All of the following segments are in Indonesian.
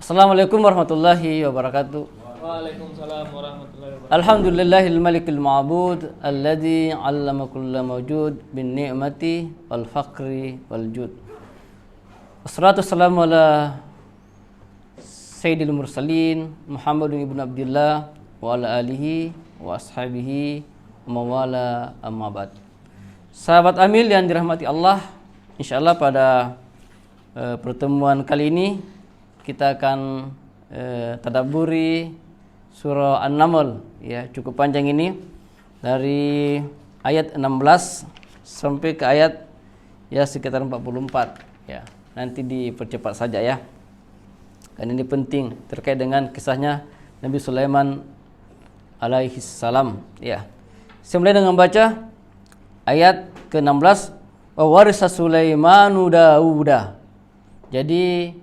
Assalamualaikum warahmatullahi wabarakatuh. Waalaikumsalam warahmatullahi wabarakatuh. Alhamdulillahil malikil ma'bud alladzi 'allama kulla mawjud bin ni'mati wal faqri wal jud. Wassalatu wassalamu ala sayyidil mursalin Muhammadin ibnu Abdillah wa ala alihi wa ashabihi wa mawala amma ba'd. Sahabat Amil yang dirahmati Allah, insyaallah pada pertemuan kali ini kita akan tadabburi surah An-Naml, ya, cukup panjang ini dari ayat 16 sampai ke ayat ya sekitar 44, ya. Nanti dipercepat saja ya. Karena ini penting terkait dengan kisahnya Nabi Sulaiman alaihi salam, ya. Saya mulai dengan baca ayat ke-16, wa warisa Sulaimanu Dauda. Jadi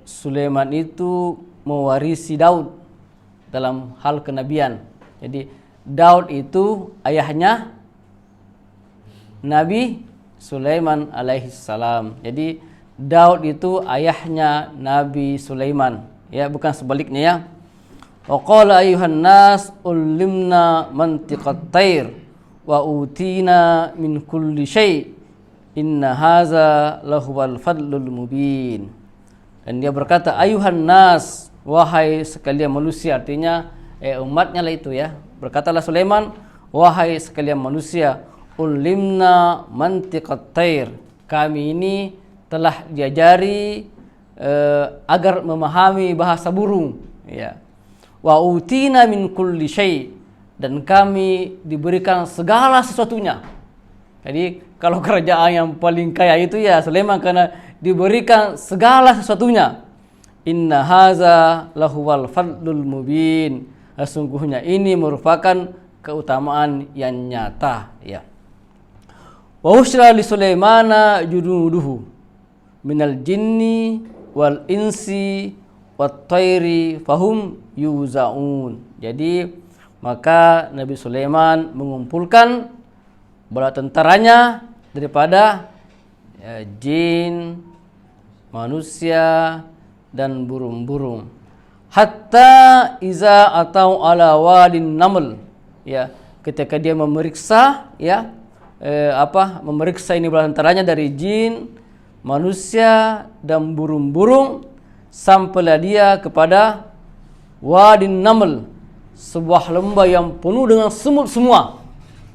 Sulaiman itu mewarisi Daud dalam hal kenabian. Jadi Daud itu ayahnya Nabi Sulaiman alaihi salam. Jadi Daud itu ayahnya Nabi Sulaiman, ya, bukan sebaliknya ya. Wa qala ayyuhan nas ulimna mantiqat tayr wa utina min kulli syai' inna haza lahuwal fadlul mubin. Dan dia berkata, ayuhan nas, wahai sekalian manusia, artinya umatnya lah itu ya. Berkatalah Sulaiman, wahai sekalian manusia, ulimna mantiqat tayr, kami ini telah diajari agar memahami bahasa burung, ya. Wa utina min kulli syai', dan kami diberikan segala sesuatunya. Jadi kalau kerajaan yang paling kaya itu ya Sulaiman, karena diberikan segala sesuatunya. Inna haza lahuwal fadlul mubin. Sesungguhnya ini merupakan keutamaan yang nyata, ya. Wa usyra li Sulaimana junuduhu minal jinni wal insi wat tayri fahum yuzaun. Jadi maka Nabi Sulaiman mengumpulkan bala tentaranya daripada jin, manusia, dan burung-burung. Hatta iza atau ala wadin naml, ya, ketika dia memeriksa, ya, memeriksa ini bala tentaranya dari jin, manusia, dan burung-burung, sampailah dia kepada wadin naml, sebuah lembah yang penuh dengan semut semua.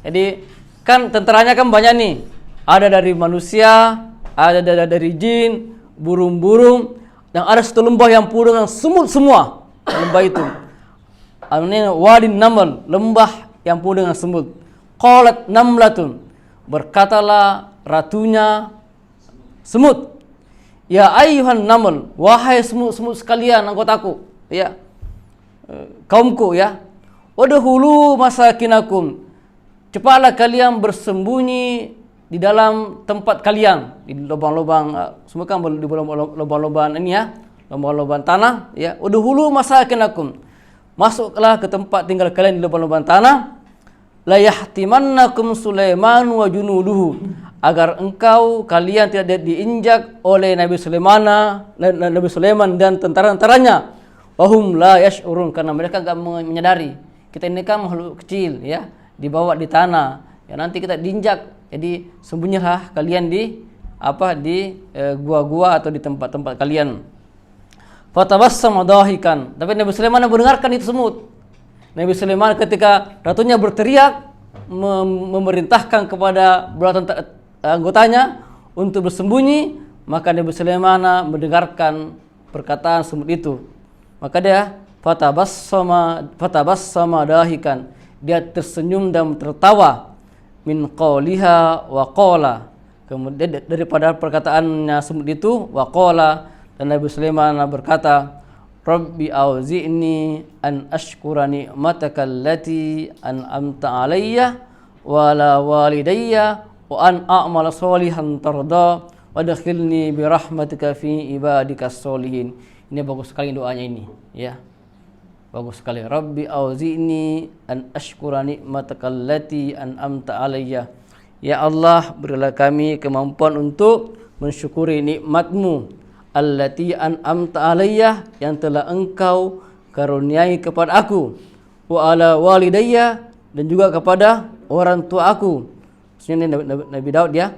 Jadi kan tentaranya kan banyak nih. Ada dari manusia, ada dari jin, burung-burung, dan ada satu lembah yang penuh dengan semut semua. Lembah itu ini wadin naml, lembah yang penuh dengan semut. Qalat namlatun, berkatalah ratunya semut, ya ayyuhan naml, wahai semut-semut sekalian anggotaku, ya, kaumku, ya. Wadkhulu masakinakum, cepatlah kalian bersembunyi di dalam tempat kalian, di lubang-lubang, semua kan di lubang-lubang ini ya, lubang-lubang tanah, ya. Udhulu masakinakum, masuklah ke tempat tinggal kalian di lubang-lubang tanah. La yahtimannakum Sulaiman wa junuduhu, agar kalian tidak diinjak oleh Nabi Sulaiman dan tentara-tentaranya. Wahum la yash'urun, karena mereka enggak menyadari. Kita ini kan makhluk kecil, ya, dibawa di tanah, ya, nanti kita diinjak. Jadi sembunyilah kalian di gua-gua atau di tempat-tempat kalian. Fatabassama dahikan, tapi Nabi Sulaiman mendengarkan itu semut. Nabi Sulaiman ketika ratunya berteriak memerintahkan kepada anggotanya untuk bersembunyi, maka Nabi Sulaiman mendengarkan perkataan semut itu. Maka dia fatabassama dahikan, dia tersenyum dan tertawa. Min qawliha wa qala, kemudian daripada perkataannya semut itu, wa qala, dan Nabi Sulaiman berkata, Rabbi auzi'ni an ashkura ni'mataka allati an'amta alayya wa ala walidayya wa an a'mala sholihan tarda wa adkhilni bi rahmatika fi ibadikas sholihin. Ini bagus sekali doanya ini, ya. Bagus sekali. Rabbi auzi'ni an ashkura ni'mataka allati an'amta alayya. Ya Allah, berilah kami kemampuan untuk mensyukuri nikmat-Mu allati an'amta alayya, yang telah engkau karuniai kepada aku, wa ala walidayya, dan juga kepada orang tua aku. Maksudnya Nabi Daud ya.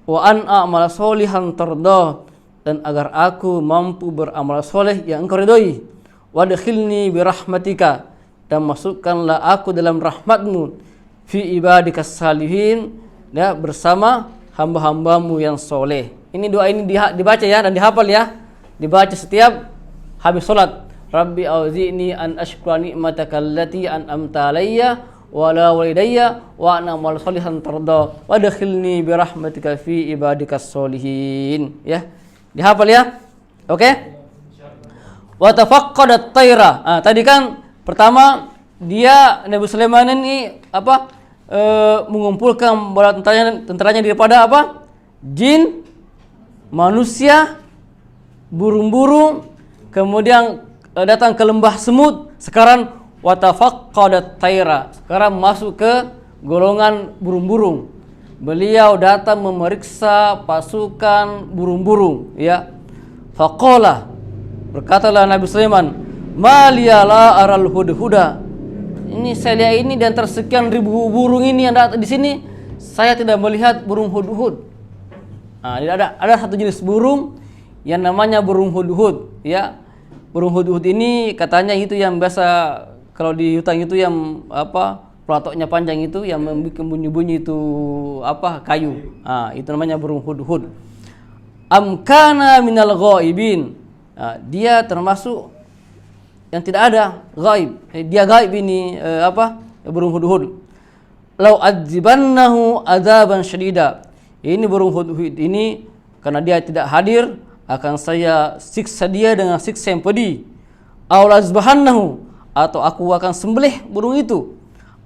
Wa an a'mal solihan tardah, dan agar aku mampu beramal soleh yang engkau ridhoi. Wadkhilni birahmatika, dan masukkanlah aku dalam rahmatmu, fi ibadikas salihin, ya, bersama hamba-hambamu yang soleh. Ini doa ini dibaca ya, dan dihafal ya. Dibaca setiap habis salat. Rabbi auzi'ni an ashkura ni'mataka allati an'amta alayya wa ala walidayya wa an a'mal sholihan tarda wadkhilni bi rahmatika fi ibadikas sholihin. Ya. Dihafal ya. Oke? Wa tafaqqadat tayra. Tadi kan pertama dia Nabi Sulaiman ini mengumpulkan bala tentaranya daripada apa? Jin, manusia, burung-burung, kemudian datang ke lembah semut. Sekarang watafaqqadat tayra, sekarang masuk ke golongan burung-burung. Beliau datang memeriksa pasukan burung-burung, ya. Faqala, berkatalah Nabi Sulaiman, "Maliya la aral hudhuda." Ini saya lihat ini di antara sekian ribu burung ini yang ada di sini, saya tidak melihat burung hudhud. Ada satu jenis burung yang namanya burung hudhud, ya. Burung hudhud ini katanya itu yang biasa kalau di hutan itu yang pelatoknya panjang itu, yang membuat bunyi-bunyi itu kayu. Itu namanya burung hudhud. Amkana minal ghaibin. Dia termasuk yang tidak ada, gaib. Dia gaib ini burung hudhud. Lau adzibannahu adzaban syadida. Ini burung hudhud ini karena dia tidak hadir, akan saya siksa dia dengan siksa yang pedih. Aw lazbahannahu, atau aku akan sembelih burung itu.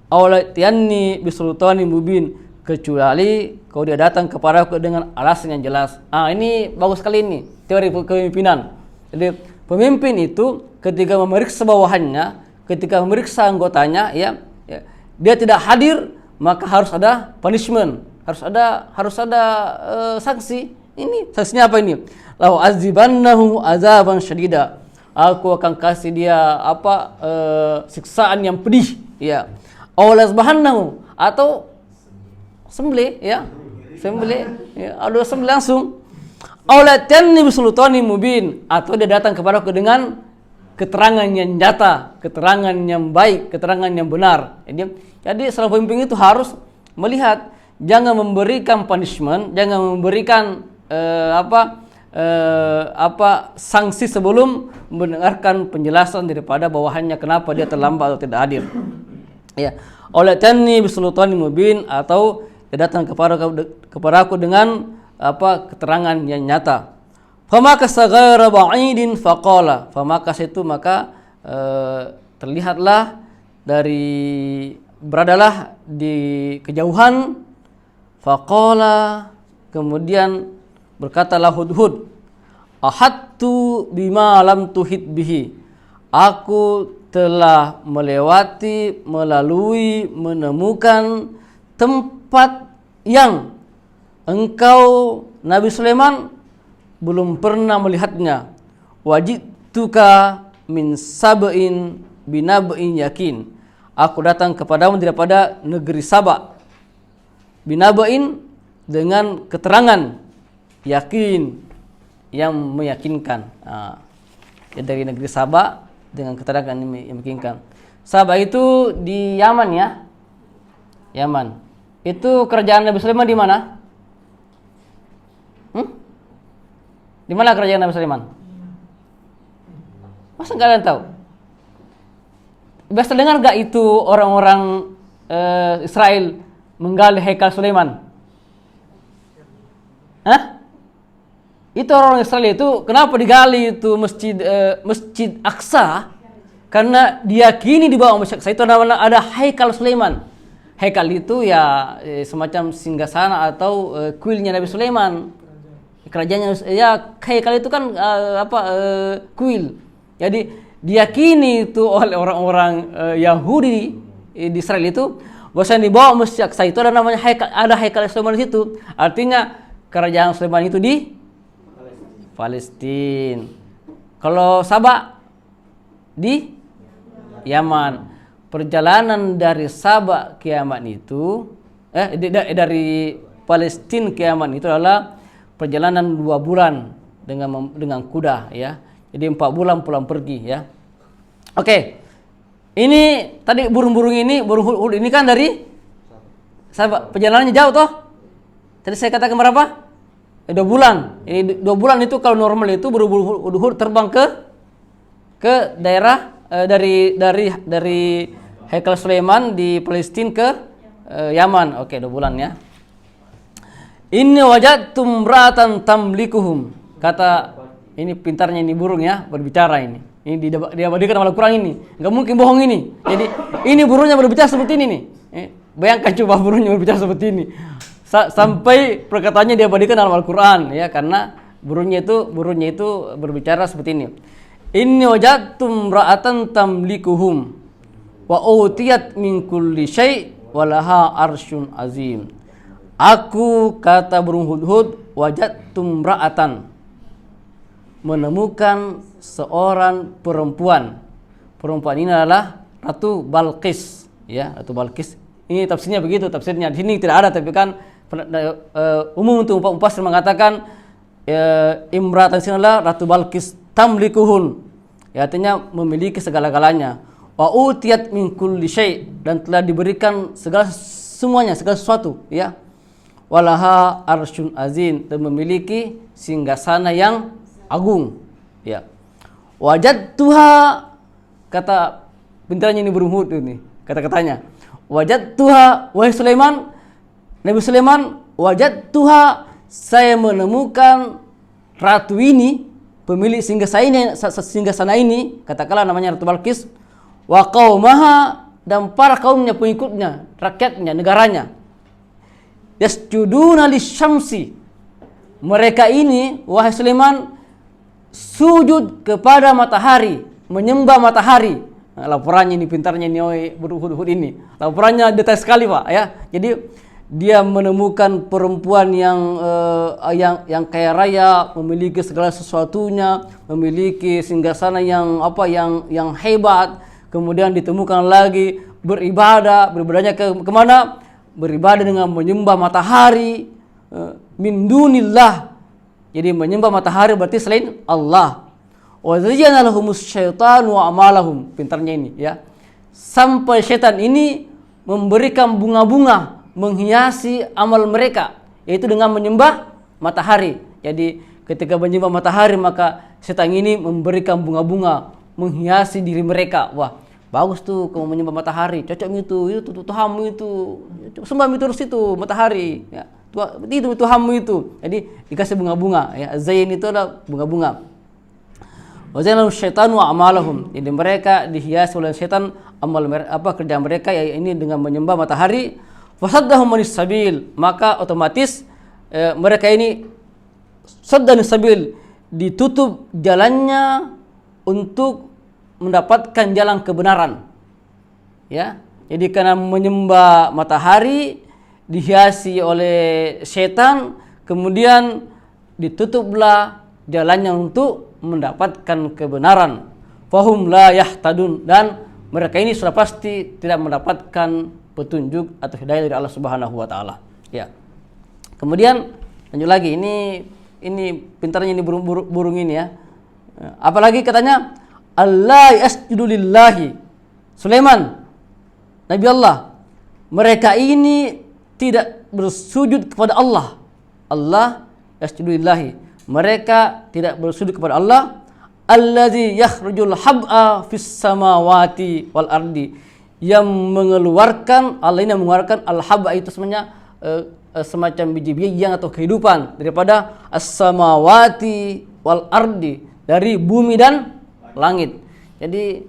Aw latiyanni bisultanin mubin, kecuali kau dia datang kepadaku dengan alasan yang jelas. Ini bagus sekali ini teori kepemimpinan. Jadi pemimpin itu ketika memeriksa bawahannya, ketika memeriksa anggotanya, ya, dia tidak hadir, maka harus ada punishment, harus ada sanksi. Ini sanksinya apa ini? Lau azibannahu azaban syadida. Aku akan kasih dia siksaan yang pedih, ya. Aw lazbahannahu, atau sembelih, ya. Sembelih, ya, ada sembelih langsung. Aw latiyanni bisultanin mubin, atau dia datang kepadaku dengan keterangan yang nyata, keterangan yang baik, keterangan yang benar. Jadi seorang pemimpin itu harus melihat, jangan memberikan punishment, jangan memberikan sanksi sebelum mendengarkan penjelasan daripada bawahannya kenapa dia terlambat atau tidak hadir. Ya, oleh tanni bisultanin mubin, atau dia datang kepada aku dengan keterangan yang nyata. Famaka saghaira ba'idin faqala, famakas itu maka terlihatlah beradalah di kejauhan. Faqala, kemudian berkatalah hudhud, ahattu bima lam tuhit bihi, aku telah melalui, menemukan tempat yang engkau Nabi Sulaiman belum pernah melihatnya. Wajituka min sab'in binab'in yakin, aku datang kepadamu daripada negeri Saba. Binab'in, dengan keterangan, yakin, yang meyakinkan. Dari negeri Saba dengan keterangan yang meyakinkan. Saba itu di Yaman, ya. Yaman. Itu kerajaan Nabi Sulaiman di mana? Di mana kerajaan Nabi Sulaiman? Masa nggak ada yang tahu? Biasa dengar nggak itu orang-orang Israel menggali Hekal Sulaiman? Itu orang Israel itu kenapa digali itu Masjid Aqsa? Karena diyakini di bawah Masjid Aqsa itu ada Hekal Sulaiman. Hekal itu ya semacam singgasana atau kuilnya Nabi Sulaiman. Kerajaannya, ya, Hekal itu kan kuil. Jadi diyakini itu oleh orang-orang Yahudi di Israel itu bahwa di bawah Masjid Aqsa itu ada Hekal Sulaiman di situ. Artinya kerajaan Sulaiman itu di Palestina. Kalau Sabah di Yaman. Perjalanan dari Sabah ke Yaman itu dari Palestina ke Yaman itu adalah perjalanan 2 bulan dengan kuda ya. Jadi 4 bulan pulang pergi ya. Oke. Ini tadi burung-burung ini, burung hud ini kan dari Sabah. Perjalanannya jauh toh? Tadi saya katakan berapa? 2 bulan. Ini 2 bulan itu kalau normal itu burung-burung hud terbang ke daerah dari Haikal Sulaiman di Palestina ke Yaman. Oke, 2 bulan ya. Inni wajadtum ra'atan tamlikuhum. Kata ini pintarnya ini burung ya, berbicara ini. Ini diabadikan oleh Al-Quran ini. Enggak mungkin bohong ini. Jadi ini burungnya berbicara seperti ini nih. Bayangkan coba burungnya berbicara seperti ini. Sampai perkataannya diabadikan dalam Al-Quran ya, karena burungnya itu berbicara seperti ini. Inni wajadtum ra'atan tamlikuhum wa utiyat min kulli syai' wa laha arsyun azim. Aku, kata burung hudhud, wajadtum ra'atan, menemukan seorang perempuan. Perempuan ini adalah Ratu Balqis ya, Ratu Balqis. Ini tafsirnya begitu, tafsirnya di sini tidak ada, tapi kan umum untuk mufassir mengatakan imra'atan sini adalah Ratu Balqis tamlikuhun, ya, artinya memiliki segala-galanya. Wa utiyat min kulli syai', dan telah diberikan semuanya, segala sesuatu ya. Walaha arsyun azim, dan memiliki singgasana yang agung ya. Wajadtuha, kata pintarnya ini burung hud ini, kata-katanya. Wajadtuha, wahai Sulaiman, Nabi Sulaiman, wajadtuha, saya menemukan ratu ini, pemilik singgasana ini, katakanlah namanya Ratu Balqis, wa qaumaha, dan para kaumnya, pengikutnya, rakyatnya, negaranya. Yasjuduna lisyamsi, mereka ini, wahai Sulaiman, sujud kepada matahari, menyembah matahari. Laporannya ini pintarnya ini hud ini. Laporannya detail sekali Pak ya. Jadi dia menemukan perempuan yang kaya raya, memiliki segala sesuatunya, memiliki singgasana yang hebat. Kemudian ditemukan lagi beribadahnya kemana? Beribadah dengan menyembah matahari, min dunillah. Jadi menyembah matahari berarti selain Allah. Wa zayyana lahumus syaitanu a'malahum. Pintarnya ini ya. Sampai syaitan ini memberikan bunga-bunga, menghiasi amal mereka, yaitu dengan menyembah matahari. Jadi ketika menyembah matahari, maka syaitan ini memberikan bunga-bunga, menghiasi diri mereka. Wah, bagus tuh kamu menyembah matahari, cocok itu Tuhanmu itu, sembah itu terus itu matahari ya. Itu Tuhanmu itu. Jadi dikasih bunga-bunga ya. Zain itu adalah bunga-bunga. Wa zayyana syaitanu a'malahum. Jadi mereka dihiasi oleh syaitan kerjaan mereka, ya ini dengan menyembah matahari. Fasaddahum manis sabil, maka otomatis mereka ini saddan sabil, ditutup jalannya untuk mendapatkan jalan kebenaran. Ya. Jadi karena menyembah matahari dihiasi oleh setan, kemudian ditutuplah jalannya untuk mendapatkan kebenaran. Fahum la yahtadun, dan mereka ini sudah pasti tidak mendapatkan petunjuk atau hidayah dari Allah Subhanahu wa taala. Ya. Kemudian lanjut lagi, ini pintarnya ini burung ini ya. Apalagi katanya Allah yasjudu lillahi. Sulaiman, Nabi Allah, mereka ini tidak bersujud kepada Allah. Allah yasjudu lillahi. Mereka tidak bersujud kepada Allah. Allazi yakhrujul hab'a fis samawati wal ardi. Yang mengeluarkan, Allah ini mengeluarkan al-hab'a itu sebenarnya semacam biji-bijian atau kehidupan daripada as-samawati wal ardi, dari bumi dan langit. Jadi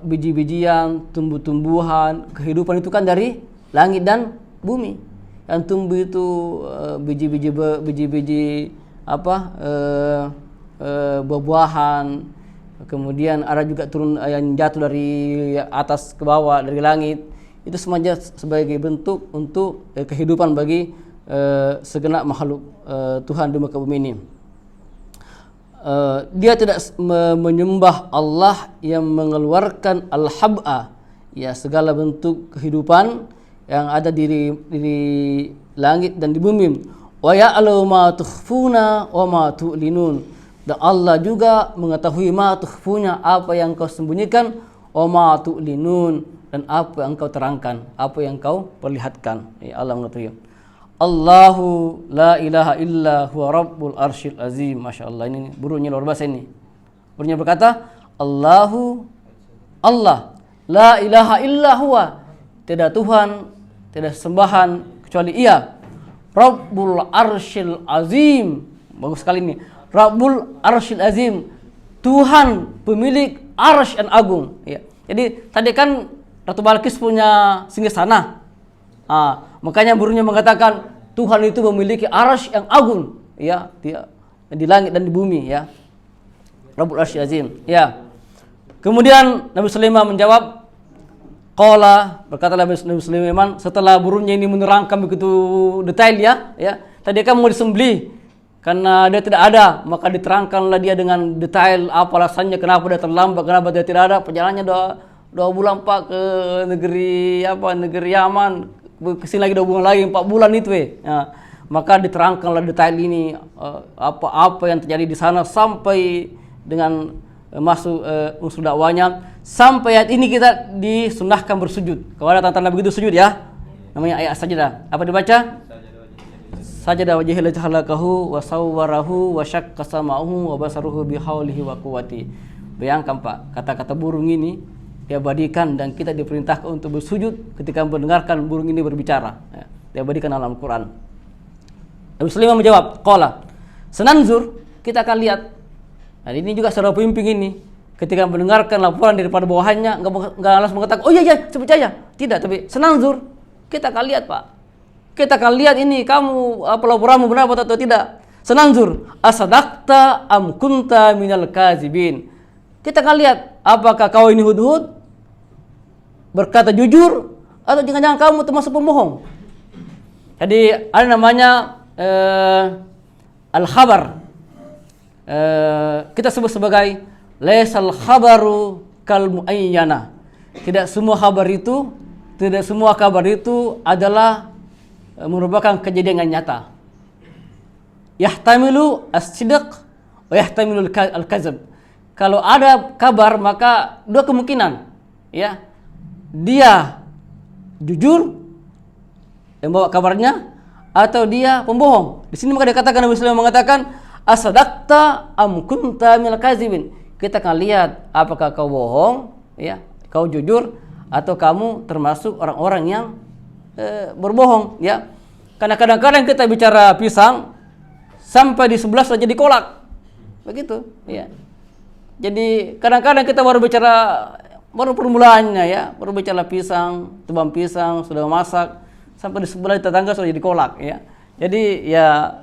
biji-bijian, tumbuh-tumbuhan, kehidupan itu kan dari langit dan bumi. Yang tumbuh itu biji-biji buah-buahan. Kemudian ada juga turun yang jatuh dari atas ke bawah dari langit. Itu semuanya sebagai bentuk untuk kehidupan bagi segenap makhluk Tuhan di muka bumi ini. dia tidak menyembah Allah yang mengeluarkan al-hab'a, ya segala bentuk kehidupan yang ada di langit dan di bumi. Wa ya'lamu ma tukhfuna wa ma tu'linun. Dan Allah juga mengetahui ma tukhfuna, apa yang kau sembunyikan, wa ma tu'linun, dan apa yang kau terangkan, apa yang kau perlihatkan. Ya, Allah mengetahui. Allahu la ilaha illa huwa rabbul arsyil azim. Masya Allah, ini burungnya luar biasa ini. Burungnya berkata, Allahu, Allah, la ilaha illa huwa, tidak Tuhan, tidak sembahan kecuali Ia, Rabbul arsyil azim. Bagus sekali ini, Rabbul arsyil azim, Tuhan pemilik arsy yang agung. Ya. Jadi tadi kan Ratu Balqis punya singgasana. Makanya burungnya mengatakan Tuhan itu memiliki arsy yang agung, ya, di langit dan di bumi, ya. Rabbul arsyil azim. Ya. Kemudian Nabi Sulaiman menjawab, qala, berkatalah Nabi Sulaiman setelah burungnya ini menerangkan begitu detail, ya. Tadi kan mau disembelih karena dia tidak ada, maka diterangkanlah dia dengan detail apa alasannya, kenapa dia terlambat, kenapa dia tidak ada. Perjalanannya 2 bulan Pak ke negeri Yaman, kesini lagi 2 bulan lagi, 4 bulan itu ya. Maka diterangkanlah detail ini, apa yang terjadi di sana sampai dengan masuk unsur dakwanya. Sampai ayat ini kita disunahkan bersujud. Kalau ada tanda-tanda begitu sujud, ya, namanya ayat sajadah. Apa dibaca? Sajada wajhil halakahu wa sawwarahu wa syaqqa sama'uhu wa basaruhu bihaulihi wa quwwati. Bayangkan Pak, kata-kata burung ini diabadikan dan kita diperintahkan untuk bersujud ketika mendengarkan burung ini berbicara, ya, diabadikan dalam Al-Quran. Nabi Sulaiman menjawab, qala, senanzur, kita akan lihat. Nah, ini juga saudara pemimpin ini ketika mendengarkan laporan daripada bawahannya enggak langsung mengatakan, oh iya saya percaya. Tidak, tapi senanzur, kita akan lihat Pak. Kita akan lihat ini kamu laporanmu benar atau tidak. Senanzur, asadaqta am kunta minal kazibin. Kita akan lihat apakah kau ini Hudhud berkata jujur atau jangan-jangan kamu termasuk pembohong. Jadi ada namanya al-khabar. Kita sebut sebagai laisal khabaru kal muayyana. Tidak semua kabar itu adalah merupakan kejadian yang nyata. Yahtamilu as-sidq wa yahtamilu al-kadzab. Kalau ada kabar maka 2 kemungkinan, ya. Dia jujur yang bawa kabarnya atau dia pembohong. Di sini maka dikatakan Nabi Sulaiman mengatakan asadaqta am kunta minal kadzibin. Kita akan lihat apakah kau bohong, ya, kau jujur atau kamu termasuk orang-orang yang berbohong, ya. Karena kadang-kadang kita bicara pisang sampai di 11 saja dikolak. Begitu, ya. Jadi kadang-kadang kita baru permulaannya, ya, baru bicara pisang, tebang pisang sudah masak, sampai di sebelah tetangga sudah jadi kolak, ya. Jadi ya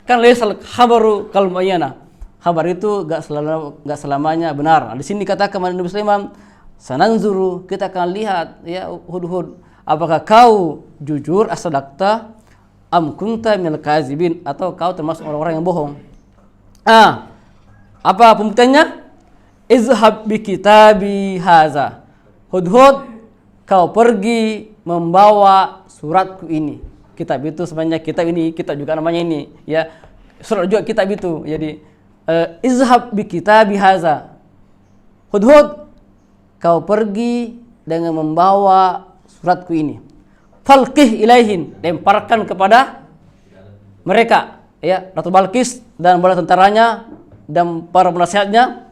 kan laisal khabaru kal muayyana. Kabar itu enggak selamanya benar. Di sini katakan Nabi Sulaiman, sananzuru, kita akan lihat, ya, Hudhud, apakah kau jujur asadaqta am kunta minal kazibin, atau kau termasuk orang-orang yang bohong. Apa pembuktiannya? Izhab bi kitabi haza. Hudhud, kau pergi membawa suratku ini. Kitab itu sebenarnya kitab ini, kitab juga namanya ini, ya. Surat juga kitab itu. Jadi izhab bi kitabi haza. Hudhud, kau pergi dengan membawa suratku ini. Falqih ilaihin, lemparkan kepada mereka, ya, Ratu Balqis dan bala tentaranya dan para penasihatnya.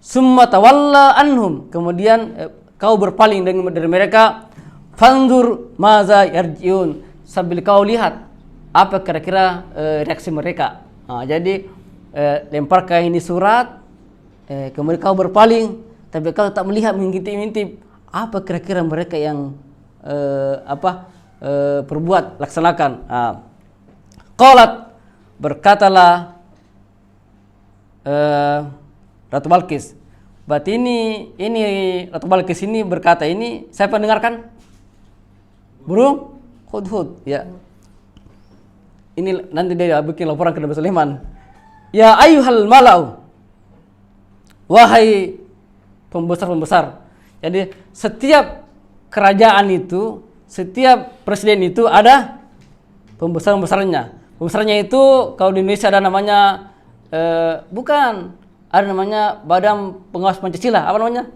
Summa tawalla anhum, kemudian kau berpaling dari mereka. Fanzur maza yarjiun, sambil kau lihat apa kira-kira reaksi mereka. Jadi lemparkan ini surat, kemudian kau berpaling, tapi kau tak melihat, mengintip-intip apa kira-kira mereka yang perbuat, laksanakan. Qalat, berkatalah Ratu Balqis. Berarti ini Ratu Balqis ini berkata ini, siapa dengarkan? Burung Hudhud, ya. Ini nanti dia bikin laporan ke Nabi Sulaiman. Ya ayyuhal malau, wahai pembesar-pembesar. Jadi setiap kerajaan itu, setiap presiden itu ada pembesar-pembesarnya. Pembesarnya itu kalau di Indonesia ada namanya bukan, ada namanya Badan Pengawas Pancasila, apa namanya?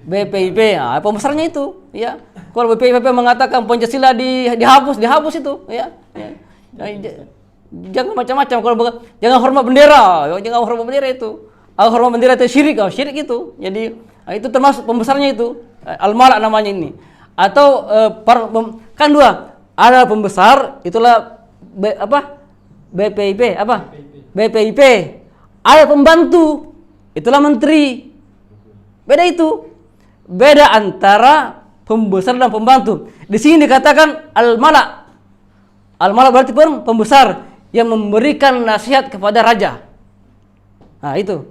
BPIP. Nah, pembesarnya itu, ya. Kalau BPIP mengatakan Pancasila dihapus itu, ya. Jangan macam-macam, kalau jangan hormat bendera, jangan hormat bendera itu. Hormat bendera itu syirik, syirik itu. Jadi itu termasuk pembesarnya itu, al-mala namanya ini. Atau kan dua, ada pembesar itulah BPIP, BPIP. Ada pembantu, itulah menteri. Beda itu. Beda antara pembesar dan pembantu. Di sini dikatakan al-mala. Al-mala berarti pembesar yang memberikan nasihat kepada raja. Nah, itu.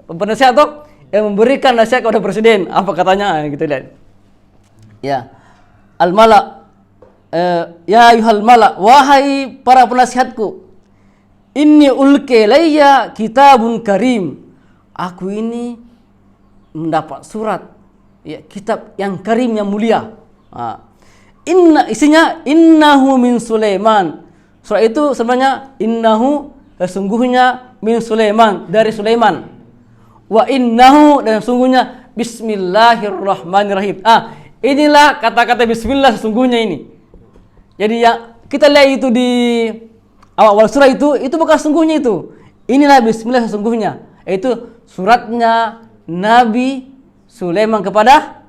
Penasihat toh yang memberikan nasihat kepada presiden. Apa katanya? Kita lihat. Ya. Al-mala, ya ayuhal mala, wahai para penasihatku. Inni ulkilayya kitabun karim. Aku ini mendapat surat, ya, kitab yang karim, yang mulia. Isinya innahu min Sulaiman. Surat itu sebenarnya innahu, sesungguhnya min Sulaiman, dari Sulaiman. Wa innahu, dan sesungguhnya bismillahirrahmanirrahim. Inilah kata-kata bismillah sesungguhnya ini. Jadi yang kita lihat itu di awal surah itu bukan sesungguhnya itu. Inilah bismillah sesungguhnya. Itu suratnya Nabi Sulaiman kepada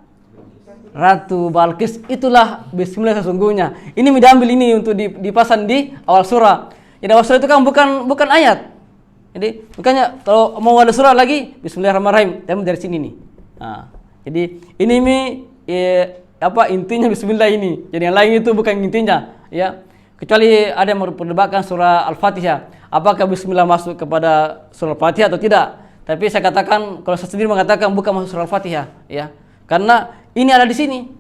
Ratu Balqis. Itulah bismillah sesungguhnya. Ini diambil ini untuk dipasang di awal surah. Jadi awal surah itu kan bukan ayat. Jadi makanya kalau mau ada surah lagi bismillahirrahmanirrahim, tapi dari sini nih. Jadi ini intinya bismillah ini. Jadi yang lain itu bukan intinya, ya. Kecuali ada yang memperdebatkan surah Al-Fatihah, apakah bismillah masuk kepada surah Al-Fatihah atau tidak. Tapi saya katakan, kalau saya sendiri mengatakan bukan masuk surah Al-Fatihah, ya. Karena ini ada di sini.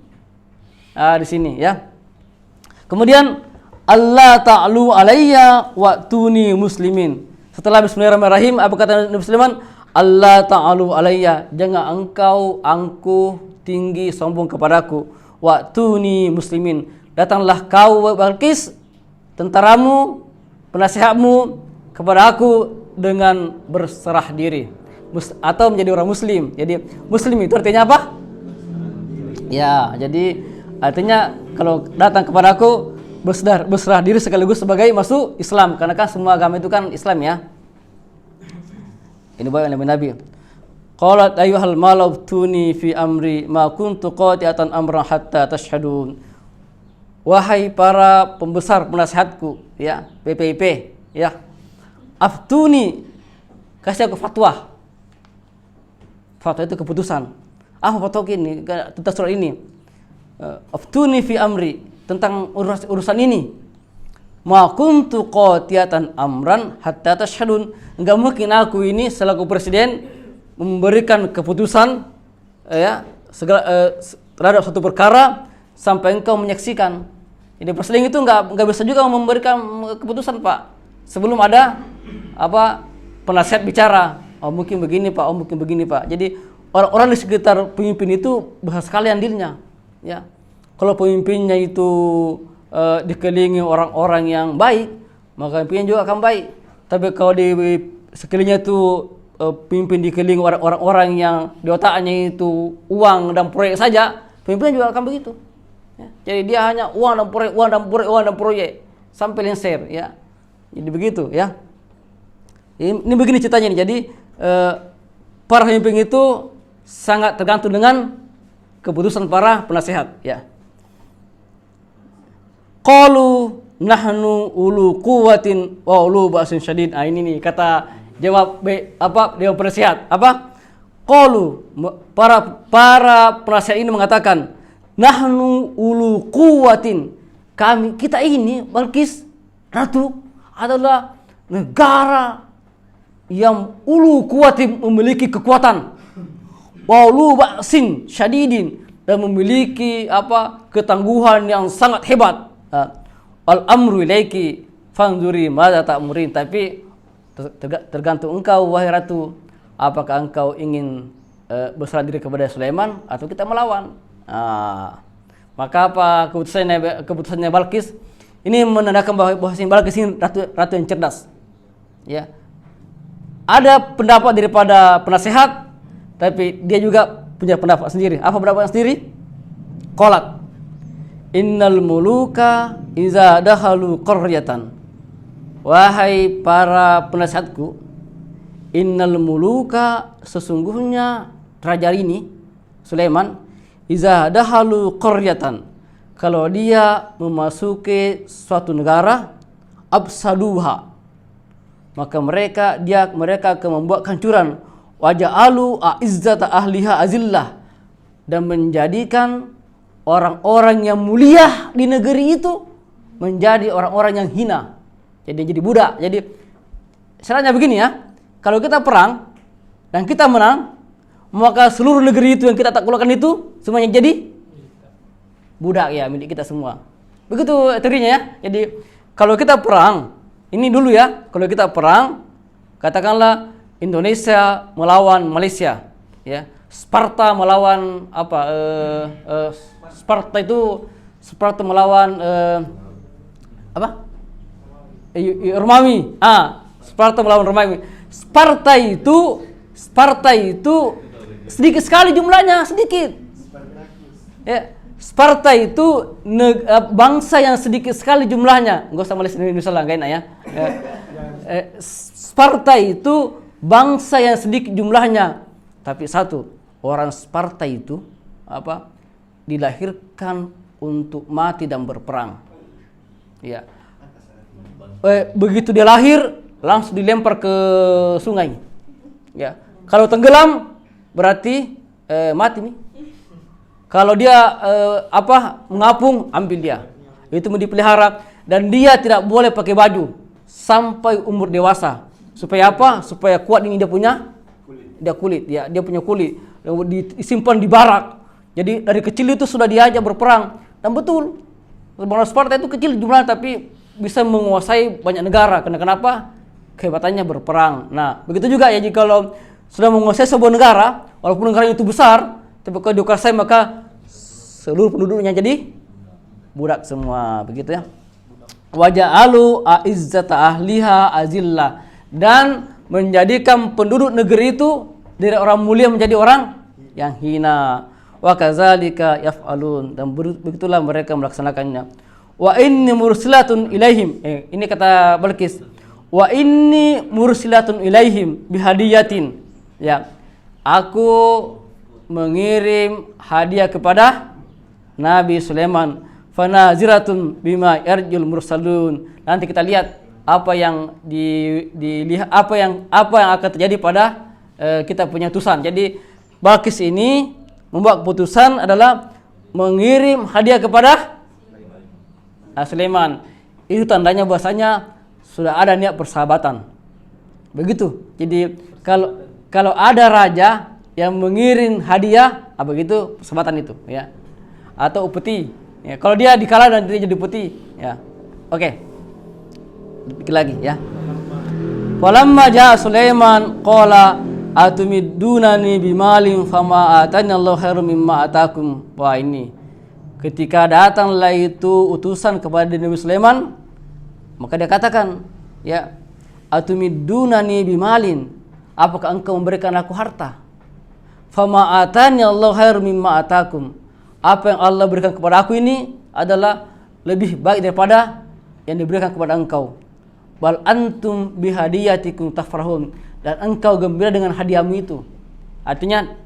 Di sini, ya. Kemudian Allah ta'lu alayya wa'tuni muslimin. Setelah bismillahirrahmanirrahim, apa kata Nabi Sulaiman? Allah ta'alu alayya, jangan engkau angkuh tinggi sombong kepadaku. Wa'tuni muslimin, datanglah kau Balqis, tentaramu, penasihatmu, kepada aku dengan berserah diri, atau menjadi orang muslim. Jadi muslim itu artinya apa? Ya, jadi artinya kalau datang kepada aku berserah diri sekaligus sebagai masuk Islam, karena kan semua agama itu kan Islam, ya. Ini banyak Nabi. Qalat ayyuhal malabtuni fi amri ma kuntu qati'atan amran hatta tashhadun. Wahai para pembesar penasihatku, ya, BPIP, ya. Aftuni, kasih aku fatwa. Fatwa itu keputusan. Fatwa gini tentang surat ini. Aftuni fi amri, tentang urusan ini. Ma kuntu qati'atan amran hatta tashhadun. Enggak mungkin aku ini selaku presiden memberikan keputusan, ya, terhadap suatu perkara sampai engkau menyaksikan. Jadi presiden itu enggak bisa juga memberikan keputusan, Pak, sebelum ada penasihat bicara. Mungkin begini, Pak. Mungkin begini, Pak. Jadi orang-orang di sekitar pemimpin itu besar sekali andilnya, ya. Kalau pemimpinnya itu dikelilingi orang-orang yang baik, maka pemimpin juga akan baik. Tapi kalau di sekelilingnya itu pemimpin dikelilingi orang-orang yang di otaknya itu uang dan proyek saja, pemimpin juga akan begitu. Ya. Jadi dia hanya uang dan proyek sampai lengser, ya. Jadi begitu, ya. Ini begini ceritanya nih. Jadi para pemimpin itu sangat tergantung dengan keputusan para penasihat, ya. Qalu nahnu ulu quwwatin wa ulu ba'sin syadid. Ini nih kata jawab dewan penasihat. Qalu, para penasihat ini mengatakan, nahnu ulu quwwatin, kita ini Balqis ratu adalah negara yang ulu quwwatin, memiliki kekuatan, wa ulu ba'sin syadidin, dan memiliki ketangguhan yang sangat hebat. Al-amru ilaiki fanzuri madza ta'murin. Tapi tergantung engkau, wahai ratu, apakah engkau ingin berserah diri kepada Sulaiman atau kita melawan? Maka apa keputusannya Balqis? Ini menandakan bahwa Balqis ini ratu yang cerdas. Ya. Ada pendapat daripada penasehat, tapi dia juga punya pendapat sendiri. Apa pendapatnya sendiri? Qalat, innal muluka iza dakhalu qaryatan. Wahai para penasehatku, innal muluka, sesungguhnya raja ini Sulaiman, iza dakhalu qaryatan, kalau dia memasuki suatu negara, absaduha, maka mereka akan membuat kehancuran, waja'alu a'izzata ahliha azillah, dan menjadikan orang-orang yang mulia di negeri itu menjadi orang-orang yang hina, jadi budak. Jadi caranya begini ya, kalau kita perang dan kita menang, maka seluruh negeri itu yang kita taklukkan itu semuanya jadi budak ya, milik kita semua. Begitu teorinya ya. Jadi kalau kita perang, ini dulu ya, kalau kita perang, katakanlah Indonesia melawan Malaysia, ya, Sparta melawan apa? Sparta melawan apa? Romawi. Sparta melawan Romawi. Sparta itu sedikit sekali jumlahnya, sedikit. Ya. Sparta itu bangsa yang sedikit sekali jumlahnya. Enggak usah Malaysia Indonesia lah, enggak enak ya. Sparta itu bangsa yang sedikit jumlahnya, tapi satu, orang Sparta itu dilahirkan untuk mati dan berperang. Ya. Begitu dia lahir langsung dilempar ke sungai. Ya. Kalau tenggelam berarti mati nih. Kalau dia mengapung, ambil dia. Itu mau dipelihara, dan dia tidak boleh pakai baju sampai umur dewasa. Supaya apa? Supaya kuat ini dia punya kulit. Dia punya kulit. Disimpan di barak. Jadi dari kecil itu sudah diajak berperang. Dan betul, orang Sparta itu kecil jumlahnya tapi bisa menguasai banyak negara. Kenapa? Kehebatannya berperang. Nah, begitu juga ya, jika kalau sudah menguasai sebuah negara, walaupun negara itu besar, tapi kalau dikuasai maka seluruh penduduknya jadi budak semua, begitu ya. Waja'alu a'izzata ahliha azillah, dan menjadikan penduduk negeri itu dari orang mulia menjadi orang yang hina. Wa kadzalika yaf'alun, dan begitulah mereka melaksanakannya. Wa inni mursilatun ilaihim, ini kata Balqis, wa inni mursilatun ilaihim bihadiyatin, ya, aku mengirim hadiah kepada Nabi Sulaiman, fanaziratun bima yarjul mursalun. Nanti kita lihat apa yang dilihat, apa yang akan terjadi pada kita punya utusan. Jadi Balqis ini membuat keputusan adalah mengirim hadiah kepada Sulaiman. Itu tandanya bahasanya sudah ada niat persahabatan. Begitu. Jadi kalau ada raja yang mengirim hadiah, begitu persahabatan itu, ya. Atau upeti. Ya, kalau dia dikalah dan dia jadi upeti, ya. Oke. Pikir lagi ya. Falamma jaa Sulaiman qala atumidunani bimalin fama atani Allahu khairum mimma atakum. Wah, ini ketika datanglah itu utusan kepada Nabi Sulaiman, maka dia katakan, ya, atumidunani bimalin, apakah engkau memberikan aku harta? Fama atani Allah khairum mimma atakum, apa yang Allah berikan kepada aku ini adalah lebih baik daripada yang diberikan kepada engkau. Bal antum bihadiyatikum tafrahun, dan engkau gembira dengan hadiahmu itu. Artinya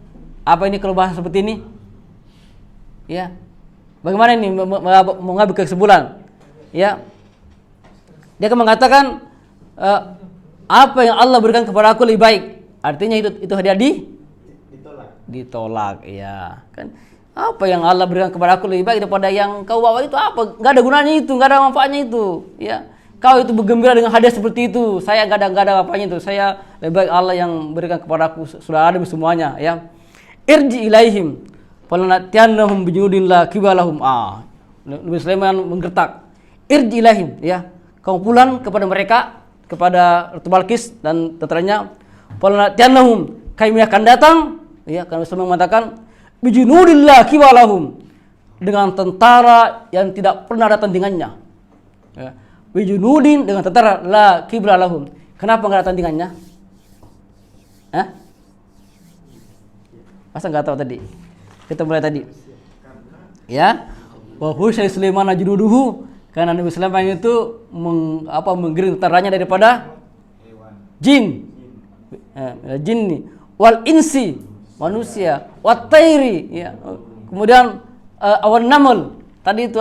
apa ini kalau bahasa seperti ini? Ya. Bagaimana ini mengambil kesimpulan? Ya. Dia akan mengatakan apa yang Allah berikan kepada aku lebih baik. Artinya itu hadiah ditolak, ya. Kan apa yang Allah berikan kepada aku lebih baik daripada yang kau bawa itu apa? Enggak ada gunanya itu, enggak ada manfaatnya itu, ya. Kau itu bergembira dengan hadiah seperti itu, saya enggak ada apa-apanya itu. Saya lebih baik Allah yang berikan kepada aku, sudah ada semuanya, ya. Irji ilaihim falanatiyannahum bijudin la kibalahum. Nabi Sulaiman menggertak. Irji ilaihim, ya. Kau pulang kepada mereka, kepada Ratu Balqis dan tentaranya. Falanatiyannahum, kami akan datang, ya, karena Sulaiman mengatakan bijunudillah kibalahum, dengan tentara yang tidak pernah ada tandingannya. Ya. Bijunudin, dengan tentara la kibalahum. Kenapa enggak ada tandingannya? Masa enggak tahu tadi? Kita mulai tadi. Ya. Wa husya Sulaiman junuduhu, karena Nabi Sulaiman itu menggiring tentaranya daripada jin. Jin nih. Wal insi, manusia, wat tairi, ya. Kemudian awan namal, tadi itu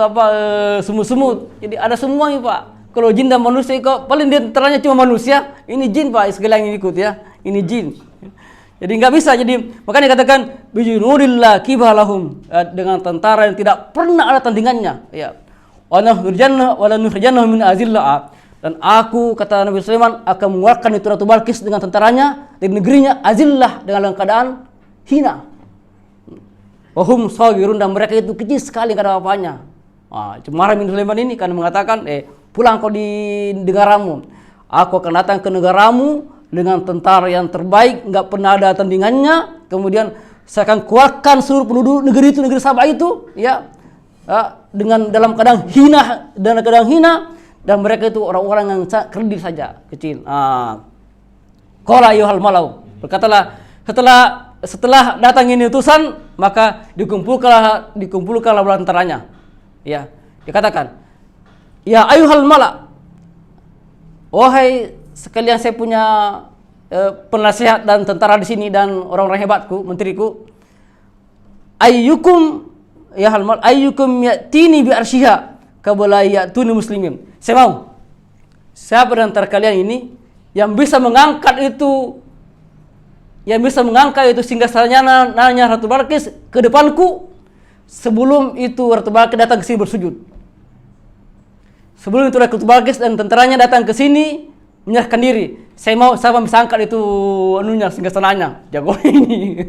semut-semut. Jadi ada semua nih, Pak. Kalau jin dan manusia kok paling dia tentaranya cuma manusia, ini jin, Pak, sekalian yang ikut, ya. Ini jin. Jadi enggak bisa. Jadi makanya dikatakan bijunudillah kibalahum, dengan tentara yang tidak pernah ada tandingannya, ya. Wa nukhrijanna min azillah. Dan aku, kata Nabi Sulaiman, akan mengeluarkan itu Ratu Balqis dengan tentaranya dari negerinya azillah, dalam keadaan hina. Wahum sawirun, dan mereka itu kecil sekali, enggak ada apa-apanya. Marah Nabi Sulaiman ini karena mengatakan, pulang kau di negaramu. Aku akan datang ke negaramu dengan tentara yang terbaik, enggak pernah ada tandingannya. Kemudian saya akan keluarkan seluruh penduduk negeri itu, negeri Sabah itu, ya, dengan dalam keadaan hina, dan mereka itu orang-orang yang kerdil saja, kecil. Qala ayyuhal malau, berkatalah setelah datang ini utusan, maka dikumpulkanlah bala tentaranya. Ya, dikatakan, ya ayyuhal mala, wahai sekalian saya punya penasihat dan tentara di sini dan orang-orang hebatku, menteriku. Ayyukum ya'tini bi arsyiha qabla ya'tuni muslimin. Saya mau, siapa di antara kalian ini yang bisa mengangkat itu singgasananya Ratu Balqis ke depanku sebelum itu Ratu Balqis datang ke sini bersujud. Sebelum itu Ratu Balqis dan tentaranya datang ke sini menyerahkan diri. Saya mau, siapa bisa angkat itu singgasananya. Jago ini,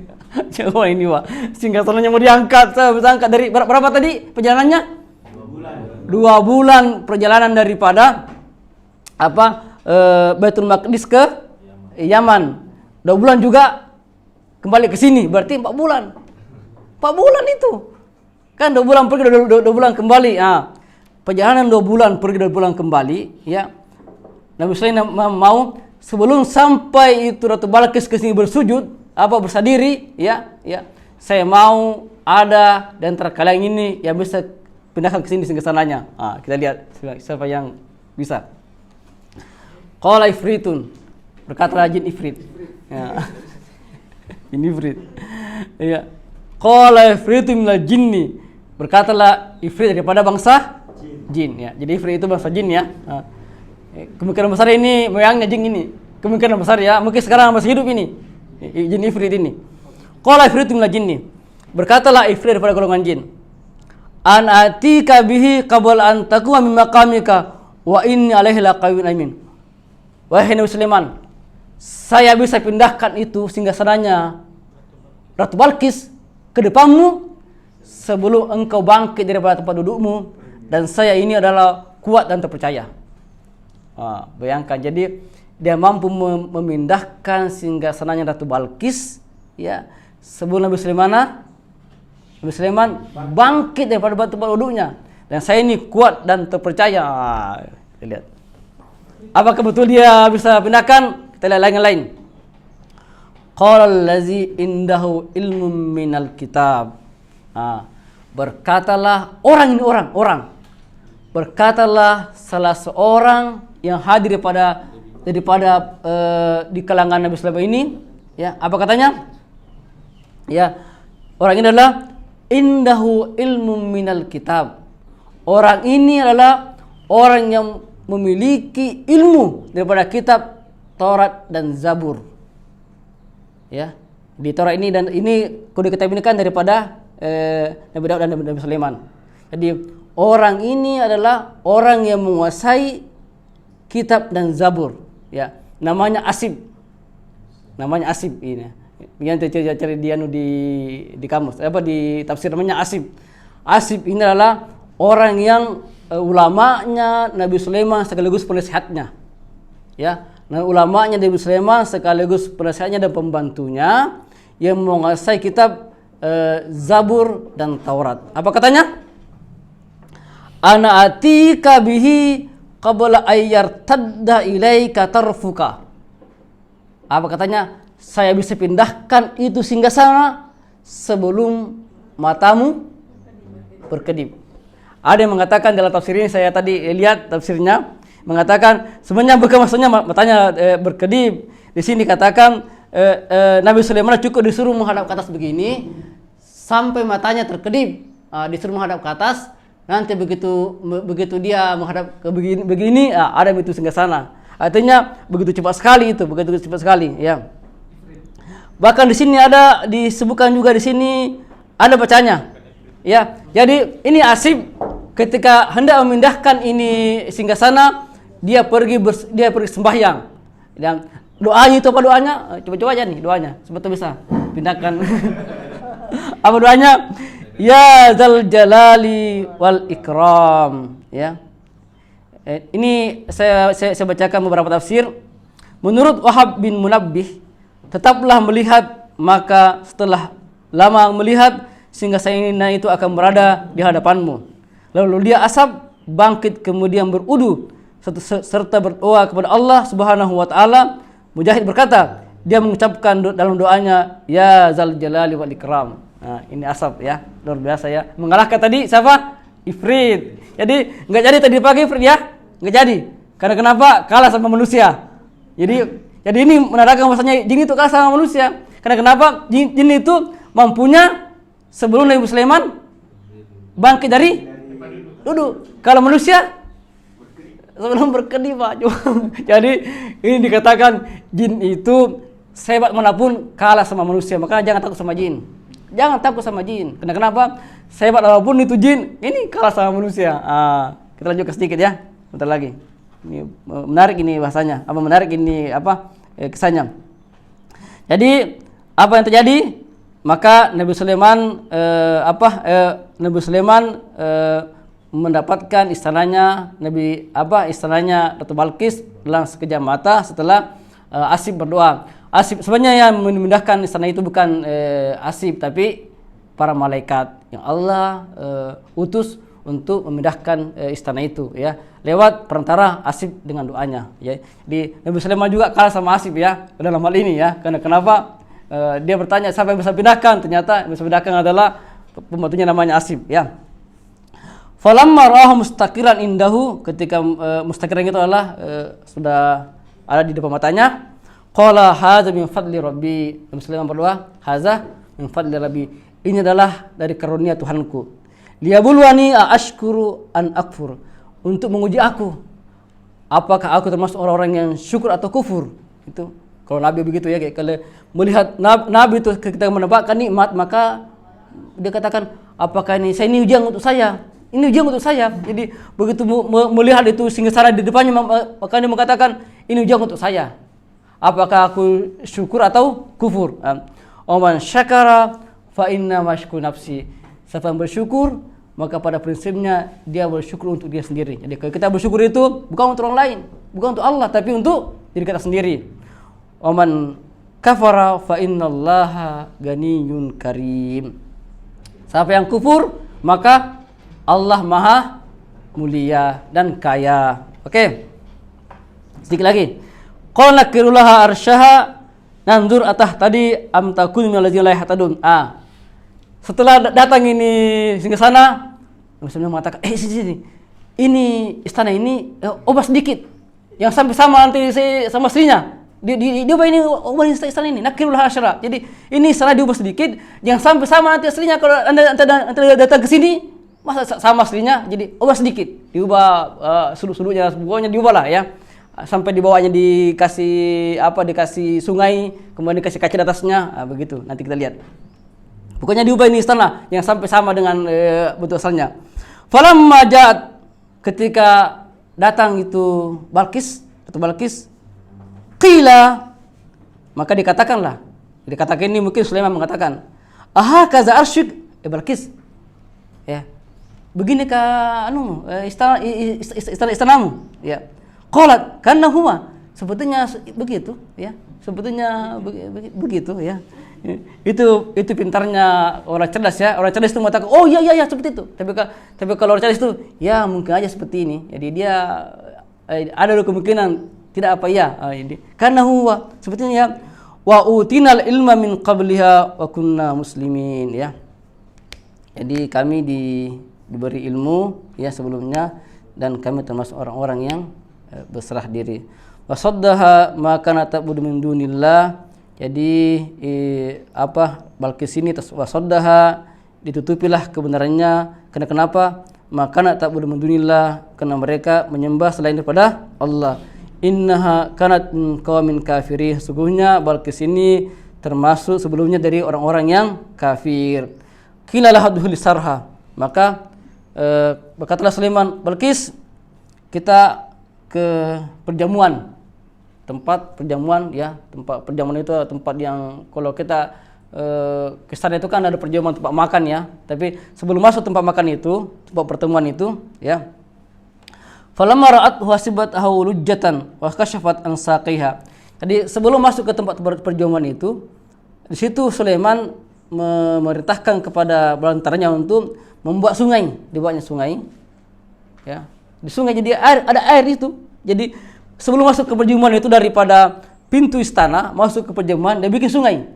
Pak. Singgasananya mau diangkat, saya bisa angkat dari berapa tadi perjalanannya? 2 bulan perjalanan daripada Baitul Maqdis ke Yaman. 2 bulan juga kembali ke sini, berarti 4 bulan. 4 bulan itu. Kan 2 bulan pergi, 2 bulan kembali. Perjalanan 2 bulan pergi, 2 bulan kembali, ya. Nabi Sulaiman mau sebelum sampai itu Ratu Balqis ke sini bersujud, bersadiri, ya. Saya mau ada di antara kalian ini yang bisa pindahkan ke sini singgasananya. Kita lihat siapa yang bisa. Qala ifritun, berkatalah jin ifrit. Ya. Jin ifrit. Ya. Qala ifritun minal jinni, berkatalah ifrit daripada bangsa jin, ya. Jadi ifrit itu bangsa jin, ya. Kemungkinan besar ini moyangnya jin ini. Kemungkinan besar, ya. Mungkin sekarang masih hidup ini. Jin ifrit ini. Qala ifritun minal jinni, berkatalah ifrit daripada golongan jin. An atika bihi qabla an taquma min maqamika wa inni alaihi laqawiyyun amin. Wahai Nabi Sulaiman, saya bisa pindahkan itu singgasananya Ratu Balqis ke depanmu sebelum engkau bangkit daripada tempat dudukmu, dan saya ini adalah kuat dan terpercaya. Bayangkan, jadi dia mampu memindahkan singgasananya Ratu Balqis, ya, sebelum Nabi Sulaiman bangkit daripada tempat duduknya, dan saya ini kuat dan terpercaya. Kita lihat, apakah betul dia bisa pindahkan? Kita lihat lain. Qala allazi indahu ilmun minal kitab. Berkatalah orang. Berkatalah salah seorang yang hadir daripada di kalangan Nabi Sulaiman ini, ya. Apa katanya? Ya, orang ini adalah indahu ilmu minal kitab. Orang ini adalah orang yang memiliki ilmu daripada kitab Taurat dan Zabur. Ya, di Taurat ini, dan ini kode kitab ini kan daripada Nabi Daud dan Nabi Sulaiman. Jadi orang ini adalah orang yang menguasai kitab dan Zabur, ya. Namanya Asib ini. Yang cari dia di kamus, di tafsir namanya Asib. Asib ini adalah orang yang ulamanya Nabi Sulaiman sekaligus penasihatnya, ya. Nah, ulamanya Nabi Sulaiman sekaligus penasihatnya dan pembantunya yang menguasai kitab Zabur dan Taurat. Apa katanya? Ana atika bihi qabla ayyar tadda ilaika tarfuka. Apa katanya? Saya bisa pindahkan itu singgasana sebelum matamu berkedip. Ada yang mengatakan dalam tafsir ini, saya tadi lihat tafsirnya, mengatakan sebenarnya bukan maksudnya matanya berkedip. Di sini katakan Nabi Sulaiman cukup disuruh menghadap ke atas begini sampai matanya terkedip. Disuruh menghadap ke atas. Nanti begitu dia menghadap ke begini, ada itu singgasana. Artinya begitu cepat sekali itu, begitu cepat sekali, ya. Bahkan di sini ada disebutkan juga di sini ada bacanya, ya. Jadi ini Asib ketika hendak memindahkan ini singgasana, dia pergi sembahyang. Dan doanya itu apa doanya? Coba aja nih doanya, sebetulnya bisa pindahkan. Apa doanya? Ya Dzal Jalali wal Ikram, ya. Ini saya bacakan beberapa tafsir. Menurut Wahab bin Munabbih, tetaplah melihat, maka setelah lama melihat singgasana itu akan berada di hadapanmu. Lalu dia Asab bangkit kemudian berudu serta berdoa kepada Allah Subhanahu wa taala. Mujahid berkata, dia mengucapkan dalam doanya, Ya Dzal Jalali wal Ikram. Nah, ini Asab, ya, luar biasa, ya. Mengalahkan tadi siapa? Ifrit. Jadi nggak jadi tadi pagi Ifrit, ya, nggak jadi. Karena kenapa? Kalah sama manusia. Jadi ini menandakan bahwasanya jin itu kalah sama manusia. Karena kenapa? Jin itu mampunya sebelum Nabi Sulaiman bangkit dari duduk. Kalau manusia sebelum berkedip, Pak. Jadi ini dikatakan jin itu sehebat manapun kalah sama manusia. Maka jangan takut sama jin. Jangan takut sama jin. Karena kenapa? Sehebat apapun itu jin, ini kalah sama manusia. Kita lanjutkan sedikit, ya. Bentar lagi. Ini menarik ini bahasanya. Apa menarik ini kesannya. Jadi apa yang terjadi? Maka Nabi Sulaiman mendapatkan istananya istananya Ratu Balqis dalam sekejap mata setelah Asib berdoa. Asib sebenarnya yang memindahkan istana itu bukan Asib, tapi para malaikat yang Allah utus untuk memindahkan istana itu, ya, lewat perantara Asib dengan doanya, ya. Di Nabi Sulaiman juga kalah sama Asib, ya, dalam hal ini, ya. Karena kenapa? Dia bertanya siapa yang bisa pindahkan, ternyata yang bisa pindahkan adalah pembantunya namanya Asib, ya. Falamma ra'ahu mustaqiran indahu, ketika mustaqiran itu adalah sudah ada di depan matanya. Qala hadza min fadli rabbi. Nabi Sulaiman berdoa, hadza min fadli rabbi. Ini adalah dari karunia Tuhanku. Liyabluwani ashkuru an akfur. Untuk menguji aku, apakah aku termasuk orang-orang yang syukur atau kufur. Itu kalau Nabi begitu, ya, kalau melihat Nabi itu ketika mendapatkan nikmat, maka dia katakan, apakah ini ujian untuk saya? Ini ujian untuk saya. Jadi begitu melihat itu singgasana di depannya, maka dia mengatakan, ini ujian untuk saya. Apakah aku syukur atau kufur? Oman syakara fa inna mashku nafsi. Siapa yang bersyukur, maka pada prinsipnya dia bersyukur untuk dia sendiri. Jadi kalau kita bersyukur itu bukan untuk orang lain, bukan untuk Allah, tapi untuk diri kita sendiri. Oman kafara fa innallaha ganiyyun karim. Siapa yang kufur, maka Allah Maha mulia dan kaya. Oke. Sedikit lagi. Qala nakirulaha arsyaha nanzur atah tadi am takun minal ladzina la yahtadun. Setelah datang ini singgasana, Rasulullah mengatakan, sini. Ini istana ini ubah sedikit. Yang sampai sama nanti sama istrinya. Dia ubah ini, ubah istana ini. Nakirulaha arsyaha. Jadi ini istana diubah sedikit, yang sampai sama nanti istrinya. Kalau anda datang ke sini, masa sama istrinya, jadi ubah sedikit. Diubah sudut-sudutnya, pokoknya diubahlah, ya. Sampai di bawahnya dikasih sungai, kemudian dikasih kaca di atasnya, begitu. Nanti kita lihat. Pokoknya diubah ini istana yang sampai sama dengan bentuk asalnya. Falamma ja'at, ketika datang itu Ratu Balqis, qila, maka dikatakan ini mungkin Sulaiman mengatakan, aha kaza arsyuk, Balqis, ya, beginikah istanamu, ya. Qalat karena huma, Sebetulnya begitu ya. Sebetulnya begitu ya. Itu pintarnya orang cerdas ya. Orang cerdas itu mengatakan, "Oh iya seperti itu." Tapi kalau orang cerdas itu, ya mungkin aja seperti ini. Jadi dia ada kemungkinan tidak apa ya. Karena huwa sebetulnya ya, wa utinal ilma min qabliha wa kunna muslimin ya. Jadi kami diberi ilmu ya sebelumnya dan kami termasuk orang-orang yang berserah diri. Wa saddaha ma kana ta'budu min dunillah. Jadi Balqis ini wa saddaha ditutupilah kebenarannya. Karena kenapa? Maka nak ta'budu min dunillah, karena mereka menyembah selain daripada Allah. Innaha kanat min qaumin kafirin. Sesungguhnya Balqis ini termasuk sebelumnya dari orang-orang yang kafir. Qila lahadhu lisarha. Maka berkatalah Sulaiman, Balqis, kita ke perjamuan. Tempat perjamuan ya, tempat perjamuan itu tempat yang kalau kita ke sana itu kan ada perjamuan tempat makan ya. Tapi sebelum masuk tempat makan itu, tempat pertemuan itu ya. Falamma ra'at hasibatahu lujjatan wa kashafat an saqiha. Jadi sebelum masuk ke tempat perjamuan itu, di situ Sulaiman memerintahkan kepada balantaranya untuk membuat sungai, dibuatnya sungai. Ya. Di sungai jadi ada air itu. Jadi sebelum masuk ke perjamuan itu daripada pintu istana masuk ke perjamuan dia bikin sungai.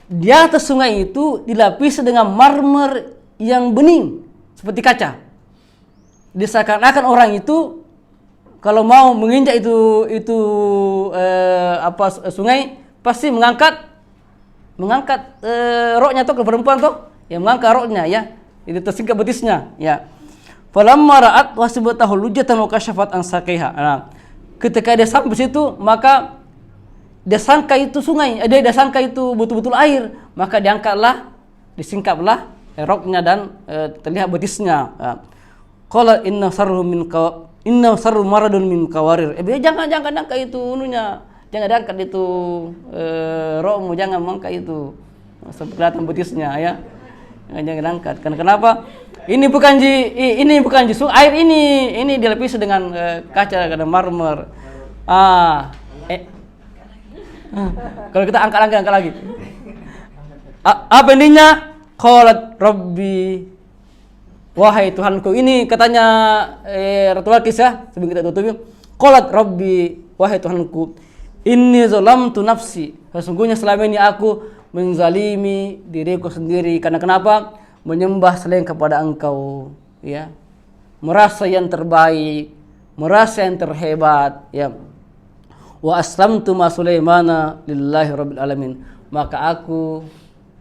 Di atas sungai itu dilapisi dengan marmer yang bening seperti kaca. Seakan-akan orang itu kalau mau menginjak itu sungai pasti mengangkat roknya tuh ke perempuan tuh, ya mengangkat roknya ya. Itu tersingkap betisnya ya. Falamma ra'at wasibatahu lujatan wa kashafat an saqiha. Nah, ketika dia sampai situ maka dia sangka itu sungai, dia sangka itu betul-betul air, maka disingkaplah roknya dan terlihat betisnya. Qala inna sarru maradun min kawarir. Jangan angkat itu ununya. Jangan diangkat itu rokmu, jangan mengangkat itu. Kelihatan betisnya ya. Jangan angkat. Kenapa? Ini bukan air ini dilapisi dengan kaca dan marmer. Kalau kita angkat lagi. Apa intinya? Qalat Rabbi, wahai Tuhanku. Ini katanya Ratu Balqis ya, sebelum kita tutup. Qalat Rabbi, wahai Tuhanku, inni zalamtu nafsi. Sesungguhnya selama ini aku menzalimi diriku sendiri. Karena kenapa? Menyembah selain kepada Engkau ya. Merasa yang terbaik, merasa yang terhebat ya. Wa aslamtu ma Sulaimana lillahi rabbil alamin. Maka aku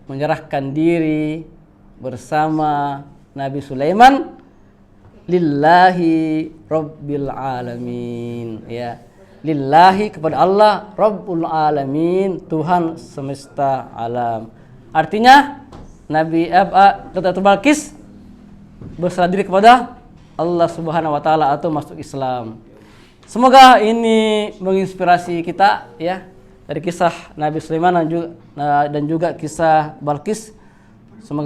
menyerahkan diri bersama Nabi Sulaiman lillahi rabbil alamin ya. Lillahi kepada Allah Rabbul alamin, Tuhan semesta alam. Artinya Nabi Ratu Balqis berserah diri kepada Allah Subhanahu wa taala atau masuk Islam. Semoga ini menginspirasi kita ya dari kisah Nabi Sulaiman dan juga kisah Balqis. Semoga